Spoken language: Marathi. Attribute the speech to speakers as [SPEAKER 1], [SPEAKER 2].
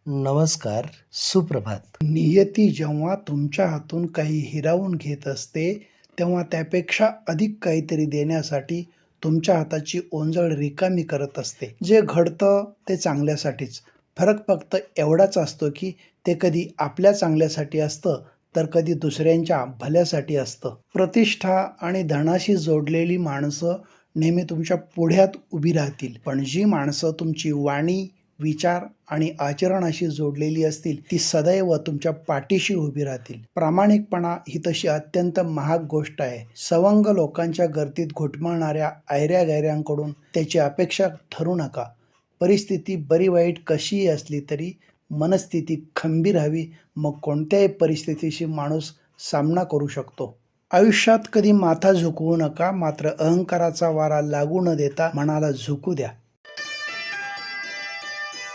[SPEAKER 1] नमस्कार, सुप्रभात.
[SPEAKER 2] नियती जेव्हा तुमच्या हातून काही हिरावून घेत असते, तेव्हा त्यापेक्षा अधिक काहीतरी देण्यासाठी तुमच्या हाताची ओंजळ रिकामी करत असते. जे घडतं ते चांगल्यासाठीच. फरक फक्त एवढाच असतो की ते कधी आपल्या चांगल्यासाठी असतं, तर कधी दुसऱ्यांच्या भल्यासाठी असतं. प्रतिष्ठा आणि धनाशी जोडलेली माणसं नेहमी तुमच्या पुढ्यात उभी राहतील, पण जी माणसं तुमची वाणी, विचार आणि आचरणाशी जोडलेली असतील, ती सदैव तुमच्या पाठीशी उभी राहतील. प्रामाणिकपणा ही तशी अत्यंत महाग गोष्ट आहे. सवंग लोकांच्या गर्दीत घुटमळणाऱ्या ऐऱ्या-गैऱ्यांकडून त्याची अपेक्षा ठरू नका. परिस्थिती बरी वाईट कशीही असली तरी मनस्थिती खंबीर हवी, मग कोणत्याही परिस्थितीशी माणूस सामना करू शकतो. आयुष्यात कधी माथा झुकवू नका, मात्र अहंकाराचा वारा लागू न देता मनाला झुकू द्या.